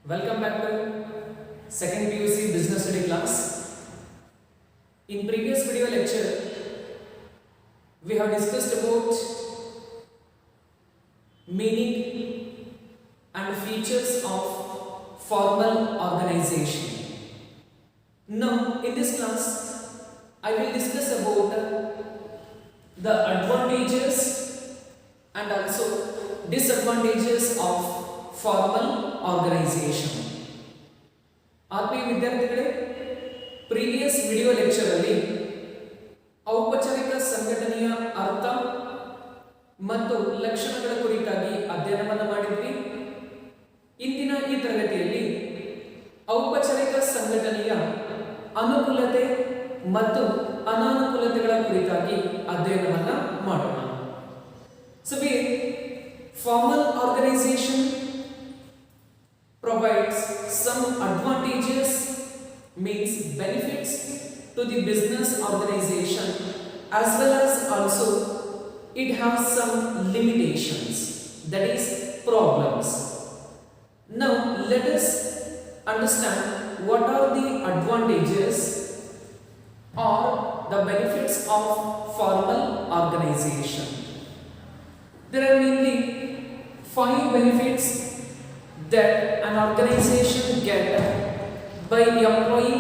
Welcome back to second PUC business study class. In previous video lecture, we have discussed about meaning and features of formal organization. Now, in this class, I will discuss about the advantages and also disadvantages of formal organisation. ಆತ್ಮೀಯ ವಿದ್ಯಾರ್ಥಿಗಳೇ, previous video lecture ಅಲ್ಲಿ ಔಪಚಾರಿಕ ಸಂಘಟನೆಯ ಅರ್ಥ ಮತ್ತು ಲಕ್ಷಣಗಳ ಕುರಿತಾಗಿ ಅಧ್ಯಯನವನ್ನು ಮಾಡಿದ್ವಿ. ಇಂದಿನ ಈ ತರಗತಿಯಲ್ಲಿ ಔಪಚಾರಿಕ ಸಂಘಟನೆಯ ಅನುಕೂಲತೆ ಮತ್ತು ಅನಾನುಕೂಲತೆಗಳ ಕುರಿತಾಗಿ ಅಧ್ಯಯನವನ್ನು ಮಾಡೋಣ. So formal organization provides some advantages, means benefits to the business organization, as well as also it has some limitations, that is problems. Now let us understand what are the advantages or the benefits of formal organization. There are mainly 5 benefits that an organization get by employing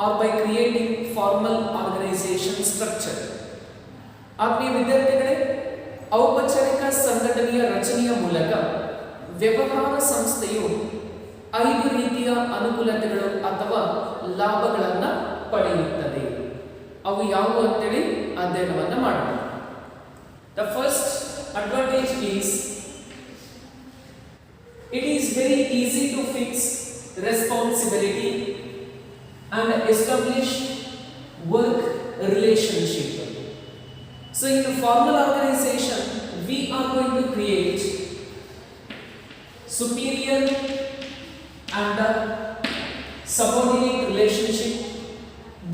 or by creating formal organization structure. ಆತ್ಮೀಯ ವಿದ್ಯಾರ್ಥಿಗಳೇ, ಔಪಚಾರಿಕ ಸಂಘಟನೆಯ ರಚನೆಯ ಮೂಲಕ ವ್ಯವಹಾರ ಸಂಸ್ಥೆಯು 5 ರೀತಿಯ ಅನುಕೂಲತೆಗಳು ಅಥವಾ ಲಾಭಗಳನ್ನು ಪಡೆಯುತ್ತದೆ. ಅವು ಯಾವುವು ಅಂತೇಳಿ ಅಧ್ಯಯನವನ್ನು ಮಾಡೋಣ. The first advantage is it is very easy to fix responsibility and establish work relationship. So in a formal organization we are going to create superior and subordinate relationship.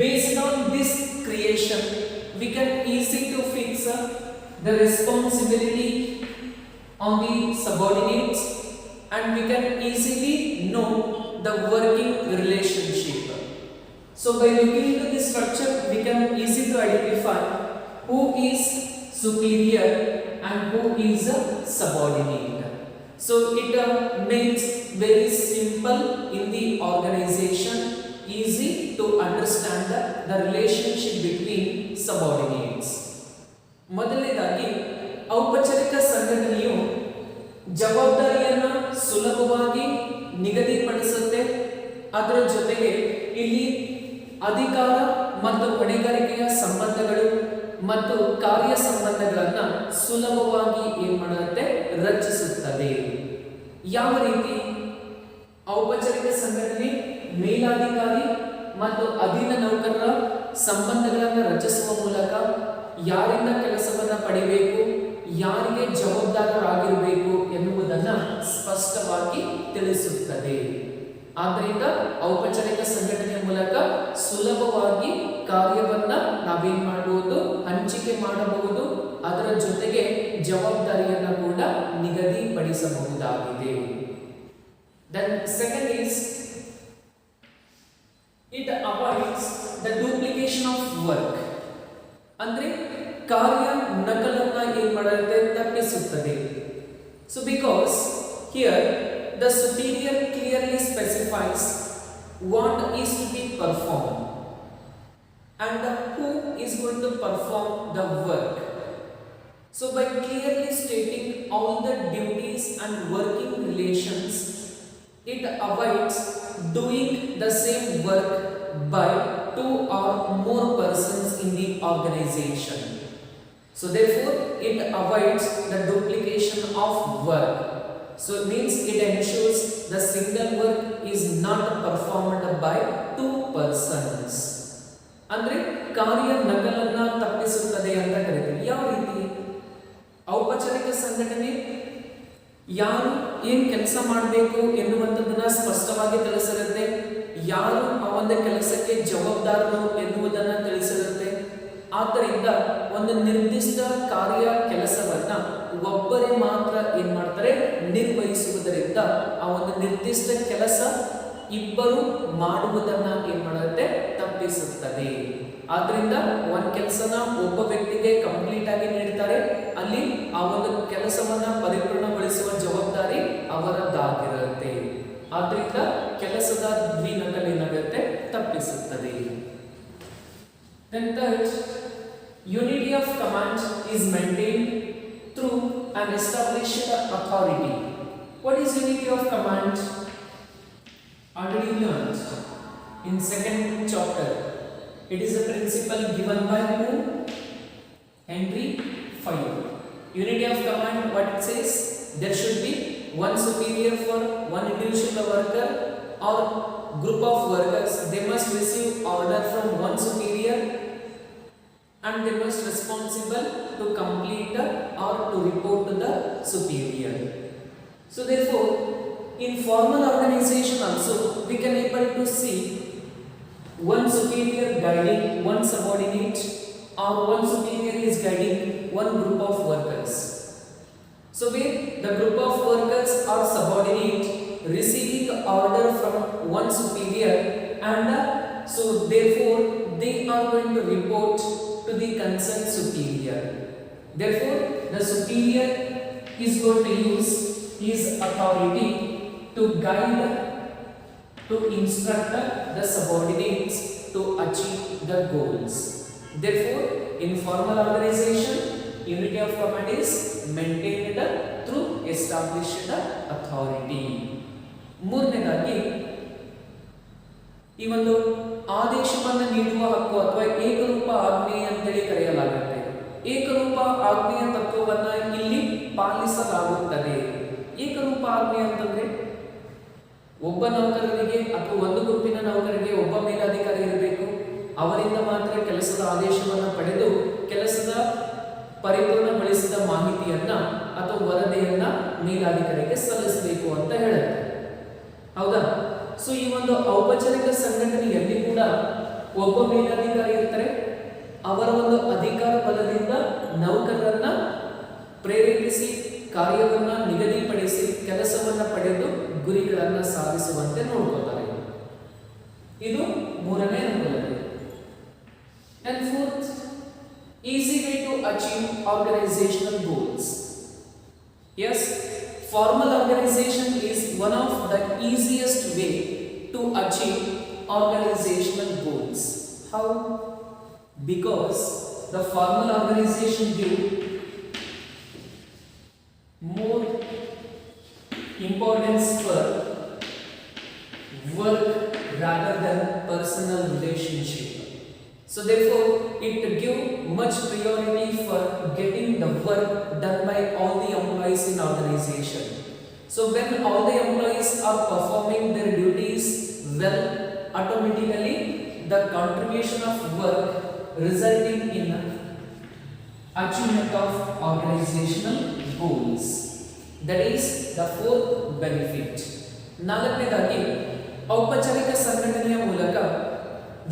Based on this creation we can easy to fix the responsibility on the subordinates, and we can easily know the working relationship. So by looking into this structure we can easily to identify who is superior and who is a subordinate. So it makes very simple in the organization, easy to understand the relationship between subordinates. ಮೊದಲನೇದಾಗಿ ಔಪಚಾರಿಕ ಸಂಘಟನೆಯು ಜವಾಬ್ದಾರಿಯನ್ನು ಸುಲಭವಾಗಿ ನಿಗದಿಪಡಿಸುತ್ತೆ. ಅದರ ಜೊತೆಗೆ ಇಲ್ಲಿ ಅಧಿಕಾರ ಮತ್ತು ಹೊಣೆಗಾರಿಕೆಯ ಸಂಬಂಧಗಳು ಮತ್ತು ಕಾರ್ಯ ಸಂಬಂಧಗಳನ್ನು ಸುಲಭವಾಗಿ ಏನು ಮಾಡುತ್ತೆ, ರಚಿಸುತ್ತದೆ. ಯಾವ ರೀತಿ ಔಪಚಾರಿಕ ಸಂಘಟನೆ ಮೇಲಾಧಿಕಾರಿ ಮತ್ತು ಅಧೀನ ನೌಕರರ ಸಂಬಂಧಗಳನ್ನು ರಚಿಸುವ ಮೂಲಕ ಯಾರಿಂದ ಕೆಲಸವನ್ನು ಪಡೆಯಬೇಕು, ಯಾರಿಗೆ ಜವಾಬ್ದಾರರಾಗಿರಬೇಕು ಎನ್ನುವುದನ್ನು ಸ್ಪಷ್ಟವಾಗಿ ತಿಳಿಸುತ್ತದೆ. ಆದ್ದರಿಂದ ಔಪಚಾರಿಕ ಸಂಘಟನೆಯ ಮೂಲಕ ಸುಲಭವಾಗಿ ಕಾರ್ಯವನ್ನ ನಾವೇನ್ ಮಾಡಬಹುದು, ಹಂಚಿಕೆ ಮಾಡಬಹುದು. ಅದರ ಜೊತೆಗೆ ಜವಾಬ್ದಾರಿಯನ್ನು ಕೂಡ ನಿಗದಿಪಡಿಸಬಹುದಾಗಿದೆ. Then second is it avoids the duplication of work. ಅಂದ್ರೆ ಕಾರ್ಯ ನಕಲನ್ನ ಏನು ಮಾಡುತ್ತೆ, ತಪ್ಪಿಸುತ್ತದೆ. So because here the superior clearly specifies what is to be performed and who is going to perform the work. So by clearly stating all the duties and working relations, it avoids doing the same work by 2 or more persons in the organization. So therefore it avoids the duplication of work. So it means it ensures the single work is not performed by 2 persons. ಅಂದ್ರೆ ಕಾರ್ಯ ನಕಲನ್ನ ತಪ್ಪಿಸುತ್ತದೆ ಅಂತ ಕರೀತೀವಿ. ಯಾವ ರೀತಿ ಔಪಚಾರಿಕ ಸಂಘಟನೆ ಯಾರು ಏನು ಕೆಲಸ ಮಾಡಬೇಕು ಎನ್ನುವಂಥದ್ದನ್ನ ಸ್ಪಷ್ಟವಾಗಿ ತಿಳಿಸಿರುತ್ತೆ, ಯಾರು ಆ ಒಂದು ಕೆಲಸಕ್ಕೆ ಜವಾಬ್ದಾರರು ಎನ್ನುವುದನ್ನು ತಿಳಿಸಿರುತ್ತೆ. ಆದ್ದರಿಂದ ಒಂದು ನಿರ್ದಿಷ್ಟ ಕಾರ್ಯ ಕೆಲಸವನ್ನ ಒಬ್ಬರೇ ಮಾತ್ರ ಏನ್ ಮಾಡ್ತಾರೆ ನಿರ್ವಹಿಸುವುದರಿಂದ ಆ ಒಂದು ನಿರ್ದಿಷ್ಟ ಕೆಲಸ ಇಬ್ಬರು ಮಾಡುವುದನ್ನ ಏನ್ ಮಾಡುತ್ತೆ ತಪ್ಪಿಸುತ್ತದೆ. ಆದ್ರಿಂದ ಒಂದ್ ಕೆಲಸನ ಒಬ್ಬ ವ್ಯಕ್ತಿಗೆ ಕಂಪ್ಲೀಟ್ ಆಗಿ ನೀಡ್ತಾರೆ, ಅಲ್ಲಿ ಆ ಒಂದು ಕೆಲಸವನ್ನ ಪರಿಪೂರ್ಣಗೊಳಿಸುವ ಜವಾಬ್ದಾರಿ ಅವರದ್ದಾಗಿರುತ್ತೆ. ಆದ್ರಿಂದ ಕೆಲಸದ ದ್ವಿನಕಲು ಏನಾಗುತ್ತೆ ತಪ್ಪಿಸುತ್ತದೆ. Then third, unity of command is maintained through an established authority. What is unity of command? Already learned in second chapter. It is a principle given by who? Henry Fayol. Unity of command, what it says? There should be one superior for one individual worker or group of workers. They must receive order from one superior and they must responsible to complete or to report to the superior. So therefore, in formal organization also we can able to see one superior guiding one subordinate or one superior is guiding one group of workers. So where the group of workers are subordinate receiving order from one superior and so therefore they are going to report to the concerned superior. Therefore the superior is going to use his authority to guide, to instruct the subordinates to achieve the goals. Therefore in formal organization unity of command is maintained through established authority. ಮೂರನೇದಾಗಿ ಈ ಒಂದು ಆದೇಶವನ್ನು ನೀಡುವ ಹಕ್ಕು ಅಥವಾ ಏಕರೂಪ ಆಜ್ಞೆ ಅಂತೇಳಿ ಕರೆಯಲಾಗುತ್ತೆ. ಏಕರೂಪ ಆಜ್ಞೆಯ ತತ್ವವನ್ನ ಇಲ್ಲಿ ಪಾಲಿಸಲಾಗುತ್ತದೆ. ಏಕರೂಪ ಆಜ್ಞೆ ಅಂತಂದ್ರೆ ಒಬ್ಬ ನೌಕರನಿಗೆ ಅಥವಾ ಒಂದು ಗುಂಪಿನ ನೌಕರರಿಗೆ ಒಬ್ಬ ಮೇಲಾಧಿಕಾರಿ ಇರಬೇಕು, ಅವರಿಂದ ಮಾತ್ರ ಕೆಲಸದ ಆದೇಶವನ್ನು ಪಡೆದು ಕೆಲಸದ ಪರಿಪೂರ್ಣಗೊಳಿಸಿದ ಮಾಹಿತಿಯನ್ನ ಅಥವಾ ವರದಿಯನ್ನ ಮೇಲಾಧಿಕಾರಿಗೆ ಸಲ್ಲಿಸಬೇಕು ಅಂತ ಹೇಳುತ್ತೆ. ಹೌದಾ? ಸೊ ಈ ಒಂದು ಔಪಚಾರಿಕ ಸಂಘಟನೆಯಲ್ಲಿ ಕೂಡ ಒಬ್ಬ ಮೇಲಾಧಿಕಾರಿ ಇರ್ತಾರೆ, ಅವರ ಒಂದು ಅಧಿಕಾರ ಬಲದಿಂದ ನೌಕರರನ್ನ ಪ್ರೇರೇಪಿಸಿ ಕಾರ್ಯವನ್ನ ನಿಗದಿಪಡಿಸಿ ಕೆಲಸವನ್ನ ಪಡೆದು ಗುರಿಗಳನ್ನ ಸಾಧಿಸುವಂತೆ ನೋಡ್ಕೋತಾರೆ. ಇದು ಮೂರನೇ ಅನುಕೂಲತೆ. And fourth, easy way to achieve organizational goals. Yes, formal organization is one of the easiest way to achieve organizational goals. How? Because the formal organization give more importance for work rather than personal relationship. So therefore it give much priority for getting the work done by all the employees in organization. So when all the employees are performing their duties well, automatically the contribution of work resulting in achievement of organizational goals. That is the fourth benefit. ನಾಲ್ಕನೇದಾಗಿ ಔಪಚಾರಿಕ ಸಂಘಟನೆಯ ಮೂಲಕ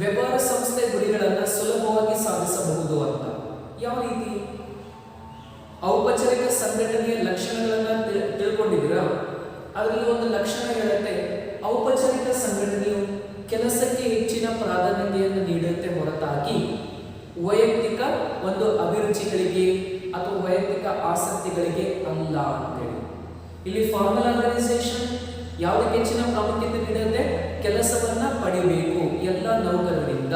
ವ್ಯವಹಾರ ಸಂಸ್ಥೆ ಗುರಿಗಳನ್ನು ಸುಲಭವಾಗಿ ಸಾಧಿಸಬಹುದು ಅಂತ. ಯಾವ ರೀತಿ? ಔಪಚಾರಿಕ ಸಂಘಟನೆಯ ಲಕ್ಷಣಗಳನ್ನು ತಿಳ್ಕೊಂಡಿದ್ದೀರಾ? ಅದರಲ್ಲಿ ಒಂದು ಲಕ್ಷಣ ಹೇಳುತ್ತೆ, ಔಪಚಾರಿಕ ಸಂಘಟನೆಯು ಕೆಲಸಕ್ಕೆ ಹೆಚ್ಚಿನ ಪ್ರಾಧಾನ್ಯತೆಯನ್ನು ನೀಡುತ್ತೆ ಹೊರತಾಗಿ ವೈಯಕ್ತಿಕ ಒಂದು ಅಭಿರುಚಿಗಳಿಗೆ ಅಥವಾ ವೈಯಕ್ತಿಕ ಆಸಕ್ತಿಗಳಿಗೆ ಅಲ್ಲ ಅಂತೇಳಿ. ಇಲ್ಲಿ ಫಾರ್ಮಲ್ ಆರ್ಗನೈಸೇಷನ್ ಯಾವುದಕ್ಕೆ ಹೆಚ್ಚಿನ ಪ್ರಾಮುಖ್ಯತೆ ನೀಡುತ್ತೆ? ಕೆಲಸವನ್ನ ಪಡೆಯಬೇಕು ಎಲ್ಲ ನೌಕರರಿಂದ.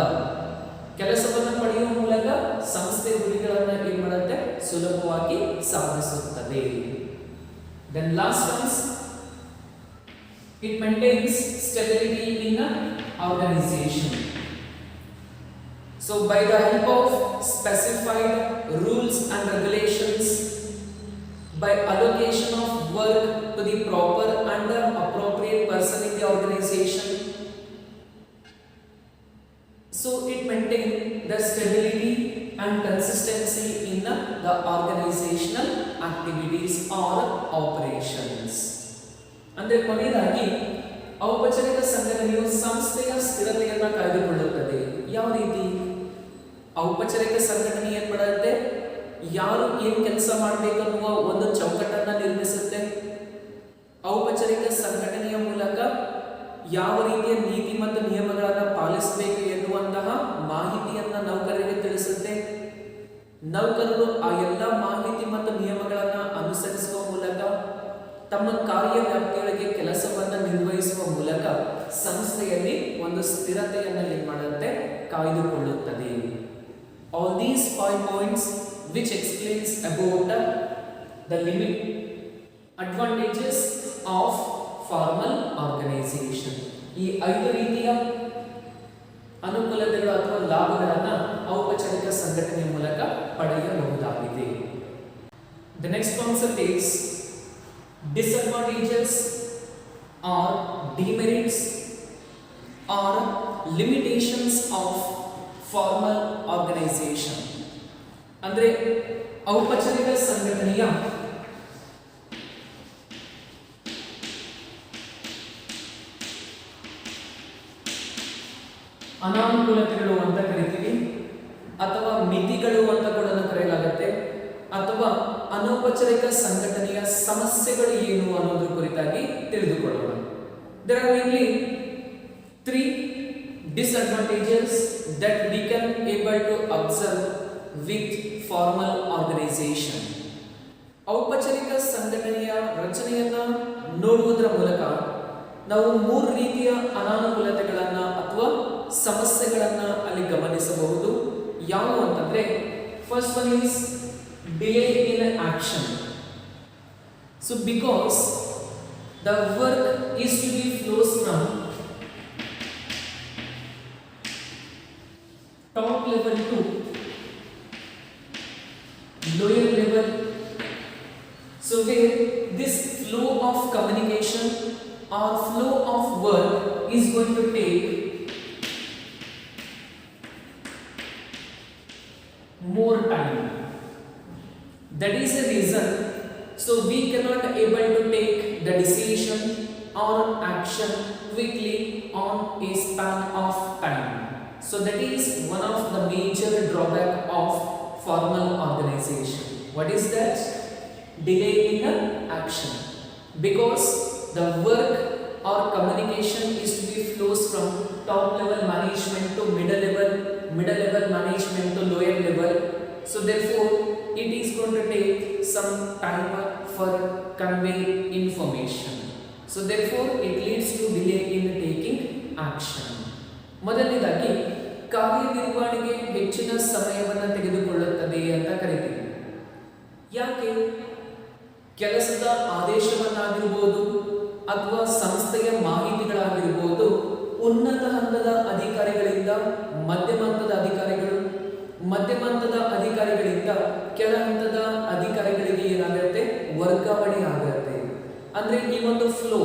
ಕೆಲಸವನ್ನು ಪಡೆಯುವ ಮೂಲಕ ಸಂಸ್ಥೆ ಗುರಿಗಳನ್ನು ಏನ್ ಮಾಡುತ್ತೆ? ಸುಲಭವಾಗಿ ಸಾಧಿಸುತ್ತದೆ. Then last ones, it maintains stability in an organization. So by the help of specified rules and regulations, by allocation of work to the proper and appropriate person in the organization, so it maintains the stability and consistency in the organizational activities or operations. ಅಂದ್ರೆ ಕೊನೆಯದಾಗಿ ಔಪಚಾರಿಕ ಸಂಘಟನೆಯು ಸಂಸ್ಥೆಯ ಸ್ಥಿರತೆಯನ್ನು ಕಾಯ್ದುಕೊಳ್ಳುತ್ತದೆ. ಯಾವ ರೀತಿ? ಔಪಚಾರಿಕ ಸಂಘಟನೆ ಏನ್ ಮಾಡುತ್ತೆ? ಯಾರು ಏನು ಕೆಲಸ ಮಾಡಬೇಕನ್ನುವ ಒಂದು ಚೌಕಟ್ಟನ್ನು ನಿರ್ಮಿಸುತ್ತೆ. ಔಪಚಾರಿಕ ಸಂಘಟನೆಯ ಮೂಲಕ ಯಾವ ರೀತಿಯ ನೀತಿ ಮತ್ತು ನಿಯಮಗಳನ್ನು ಪಾಲಿಸಬೇಕು ಎನ್ನುವಂತಹ ಮಾಹಿತಿಯನ್ನು ನೌಕರರಿಗೆ ತಿಳಿಸುತ್ತೆ. ನೌಕರರು ಆ ಎಲ್ಲ ಮಾಹಿತಿ ಮತ್ತು ನಿಯಮಗಳನ್ನು ಅನುಸರಿಸುವ ಮೂಲಕ ತಮ್ಮ ಕಾರ್ಯ ವ್ಯಾಪ್ತಿಯೊಳಗೆ ಕೆಲಸವನ್ನು ನಿರ್ವಹಿಸುವ ಮೂಲಕ ಸಂಸ್ಥೆಯಲ್ಲಿ ಒಂದು ಸ್ಥಿರತೆಯನ್ನು ಏನು ಮಾಡುತ್ತೆ, ಕಾಯ್ದುಕೊಳ್ಳುತ್ತದೆ. All these 5 points which explains about the limit advantages of formal organization. ಈ 5 ರೀತಿಯ ಅನುಕೂಲತೆಗಳು ಅಥವಾ ಲಾಭಗಳನ್ನು ಔಪಚಾರಿಕ ಸಂಘಟನೆಯ ಮೂಲಕ ಪಡೆಯಬಹುದಾಗಿದೆ. The next concept is disadvantages or demerits or limitations of formal organization. ಅಂದ್ರೆ ಔಪಚಾರಿಕ ಸಂಘಟನೆಯ ಅನಾನುಕೂಲತೆಗಳು ಅಂತ ಕರಿತೀವಿ, ಅಥವಾ ಮಿತಿಗಳು ಅಂತ ಕೂಡ ಕರೆಯಲಾಗುತ್ತೆ, ಅಥವಾ ಅನೌಪಚಾರಿಕ ಸಂಘಟನೆಯ ಸಮಸ್ಯೆಗಳು ಏನು ಅನ್ನೋದ್ರ ಕುರಿತಾಗಿ ತಿಳಿದುಕೊಳ್ಳೋಣ. There are mainly 3 disadvantages that we can able to observe with formal organization. ಔಪಚಾರಿಕ ಸಂಘಟನೆಯ ರಚನೆಯನ್ನ ನೋಡುವುದರ ಮೂಲಕ ನಾವು 3 ರೀತಿಯ ಅನಾನುಕೂಲತೆಗಳನ್ನ ಅಥವಾ ಸಮಸ್ಯೆಗಳನ್ನ ಅಲ್ಲಿ ಗಮನಿಸಬಹುದು. ಯಾವ ಅಂತಂದ್ರೆ, first one is delay in action. So because the work is to be flows from top level to lower level, so where this flow of communication or flow of work is going to take more time. That is the reason, so we cannot able to take the decision or action quickly on a span of time. So that is one of the major drawback of formal organization. What is that? Delay in action. Because the work or communication is to be flows from top level management to middle level management to lower level. So therefore it is going to take some time for convey information. So therefore it leads to delay in taking action. ಮೊದಲನೇದಾಗಿ ಕಾರ್ಯನಿರ್ವಹಣೆಗೆ ಹೆಚ್ಚಿನ ಸಮಯವನ್ನು ತೆಗೆದುಕೊಳ್ಳುತ್ತದೆ ಅಂತ ಕರೀತೀವಿ. ಯಾಕೆ? ಕೆಲಸದ ಆದೇಶವನ್ನಾಗಿರ್ಬೋದು ಅಥವಾ ಸಂಸ್ಥೆಯ ಮಾಹಿತಿಗಳಾಗಿರ್ಬೋದು ಉನ್ನತ ಹಂತದ ಅಧಿಕಾರಿಗಳಿಂದ ಮಧ್ಯಮ ಹಂತದ ಅಧಿಕಾರಿಗಳು, ಮಧ್ಯಮ ಹಂತದ ಅಧಿಕಾರಿಗಳಿಂದ ಕೆಳ ಹಂತದ ಅಧಿಕಾರಿಗಳಿಗೆ ಏನಾಗುತ್ತೆ, ವರ್ಗಾವಣೆ ಆಗುತ್ತೆ. ಅಂದ್ರೆ ಈ ಒಂದು ಫ್ಲೋ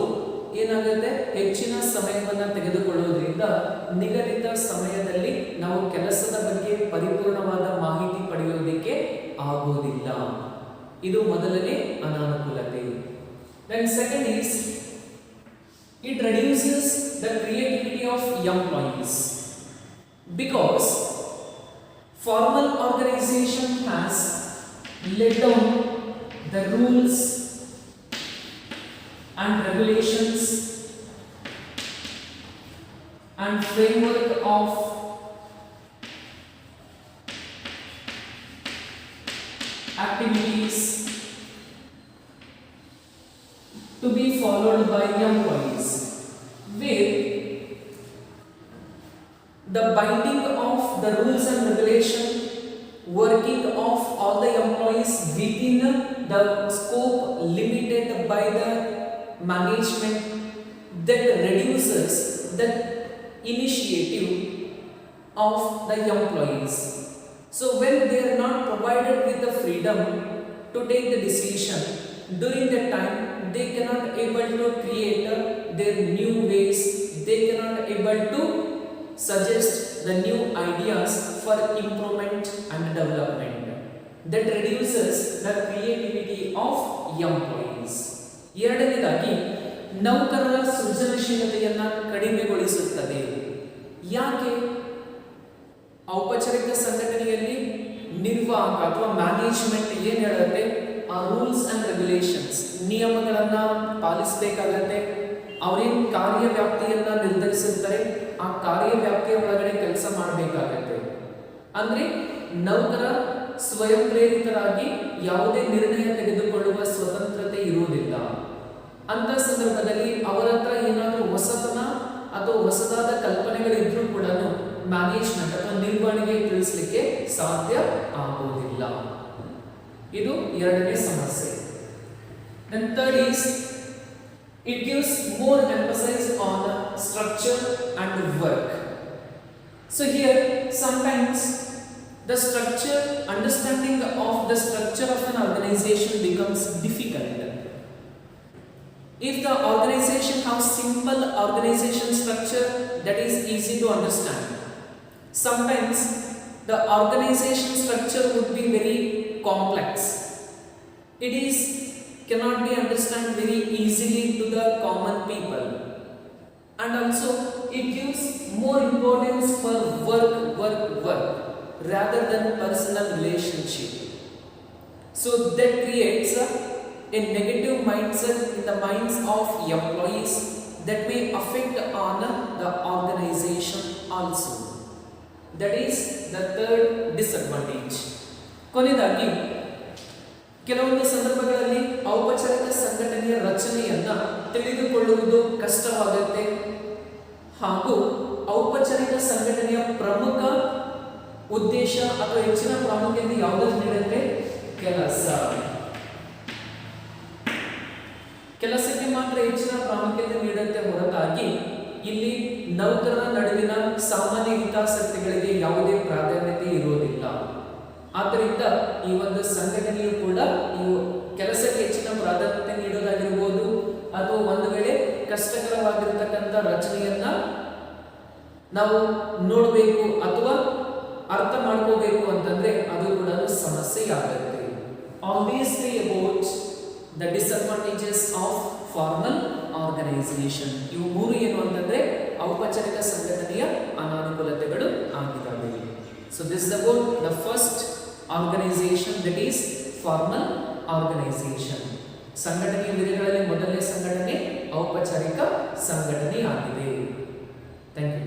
ಏನಾಗುತ್ತೆ, ಹೆಚ್ಚಿನ ಸಮಯವನ್ನು ತೆಗೆದುಕೊಳ್ಳುವುದರಿಂದ ನಿಗದಿತ ಸಮಯದಲ್ಲಿ ನಾವು ಕೆಲಸದ ಬಗ್ಗೆ ಪರಿಪೂರ್ಣವಾದ ಮಾಹಿತಿ ಪಡೆಯುವುದಕ್ಕೆ ಆಗುವುದಿಲ್ಲ. ಇದು ಮೊದಲನೇ ಅನಾನುಕೂಲತೆ. Then second is it reduces the creativity of employees, because formal organization has laid down the rules and regulations and framework of activities to be followed by employees, where the binding of the rules and regulation, working of all the employees within the scope limited by the management, that reduces the initiative of the employees. So when they are not provided with the freedom to take the decision, during that time they cannot able to create their new ways, they cannot able to suggest the new ideas for improvement and development. That reduces the creativity of employees. ಎರಡನೇದಾಗಿ ನೌಕರರ ಸೃಜನಶೀಲತೆಯನ್ನು ಕಡಿಮೆಗೊಳಿಸುತ್ತದೆ. ಯಾಕೆ? ಔಪಚಾರಿಕ ಸಂಘಟನೆಯಲ್ಲಿ ನಿರ್ವಾಹಕ ಅಥವಾ management ಏನ್ ಹೇಳುತ್ತೆ, ಆ ರೂಲ್ಸ್ ಅಂಡ್ ರೆಗ್ಯುಲೇಷನ್ಸ್ ನಿಯಮಗಳನ್ನ ಪಾಲಿಸಬೇಕಾಗತ್ತೆ. ಅವರೇನ್ ಕಾರ್ಯವ್ಯಾಪ್ತಿಯನ್ನ ನಿರ್ಧರಿಸಿರ್ತಾರೆ ಆ ಕಾರ್ಯವ್ಯಾಪ್ತಿಯ ಒಳಗಡೆ ಕೆಲಸ ಮಾಡಬೇಕಾಗತ್ತೆ. ಅಂದ್ರೆ ನೌಕರ ಸ್ವಯಂ ಪ್ರೇರಿತರಾಗಿ ಯಾವುದೇ ನಿರ್ಣಯ ತೆಗೆದುಕೊಳ್ಳುವ ಸ್ವತಂತ್ರತೆ ಇರುವುದಿಲ್ಲ. ಅಂತ ಸಂದರ್ಭದಲ್ಲಿ ಅವರ ಹತ್ರ ಏನಾದರೂ ಹೊಸತನ ಅಥವಾ ಹೊಸದಾದ ಕಲ್ಪನೆಗಳಿದ್ರೂ ಕೂಡ ಮ್ಯಾನೇಜ್ಮೆಂಟ್ ಅಥವಾ ನಿರ್ವಹಣೆಗೆ ತಿಳಿಸಲಿಕ್ಕೆ ಸಾಧ್ಯ ಆಗುವುದಿಲ್ಲ. ಇದು ಎರಡನೇ ಸಮಸ್ಯೆ. Then third is it gives more emphasis on structure and work. So here sometimes the structure, understanding of the structure of an organization becomes difficult. If the organization has simple organization structure, that is easy to understand. Sometimes the organization structure would be very complex. It is cannot be understood very easily to the common people. And also it gives more importance for work rather than personal relationship. So that creates a negative mindset in the minds of employees that may affect on the organization also. That is the third disadvantage. ಕೊನೆಯದಾಗಿ ಕೆಲವೊಂದು ಸಂದರ್ಭಗಳಲ್ಲಿ ಔಪಚಾರಿಕ ಸಂಘಟನೆಯ ರಚನೆಯನ್ನ ತಿಳಿದುಕೊಳ್ಳುವುದು ಕಷ್ಟವಾಗುತ್ತೆ. ಹಾಗೂ ಔಪಚಾರಿಕ ಸಂಘಟನೆಯ ಪ್ರಮುಖ ಉದ್ದೇಶ ಅಥವಾ ಹೆಚ್ಚಿನ ಪ್ರಾಮುಖ್ಯತೆ ಯಾವುದನ್ನು ನೀಡುತ್ತೆ? ಕೆಲಸಕ್ಕೆ ಮಾತ್ರ ಹೆಚ್ಚಿನ ಪ್ರಾಮುಖ್ಯತೆ ನೀಡುತ್ತೆ ಹೊರತಾಗಿ ಇಲ್ಲಿ ನೌಕರರ ನಡುವಿನ ಸಾಮಾನ್ಯ ಹಿತಾಸಕ್ತಿಗಳಿಗೆ ಯಾವುದೇ ಪ್ರಾಧಾನ್ಯತೆ ಇರುವುದಿಲ್ಲ. ಆದ್ದರಿಂದ ಈ ಒಂದು ಸಂಘಟನೆಯು ಕೂಡ ಈ ಕೆಲಸಕ್ಕೆ ಹೆಚ್ಚಿನ ಪ್ರಾಧಾನ್ಯತೆ ನೀಡೋದಾಗಿರ್ಬೋದು ಅಥವಾ ಒಂದು ವೇಳೆ ಕಷ್ಟಕರವಾಗಿರತಕ್ಕಂಥ ರಚನೆಯನ್ನ ನಾವು ನೋಡಬೇಕು ಅಥವಾ ಅರ್ಥ ಮಾಡ್ಕೋಬೇಕು ಅಂತಂದ್ರೆ ಅದು ಕೂಡ ಸಮಸ್ಯೆಯಾಗುತ್ತೆ. Obviously about the disadvantages of formal organization. ಇವು ಮೂರು ಏನು ಅಂತಂದ್ರೆ ಔಪಚಾರಿಕ ಸಂಘಟನೆಯ ಅನಾನುಕೂಲತೆಗಳು ಆಗಿದ್ದಾವೆ. So this is about the first organization, that is formal organization. ಸಂಘಟನೆಯ ವಿಧಗಳಲ್ಲಿ ಮೊದಲನೇ ಸಂಘಟನೆ ಔಪಚಾರಿಕ ಸಂಘಟನೆ ಆಗಿದೆ. Thank you.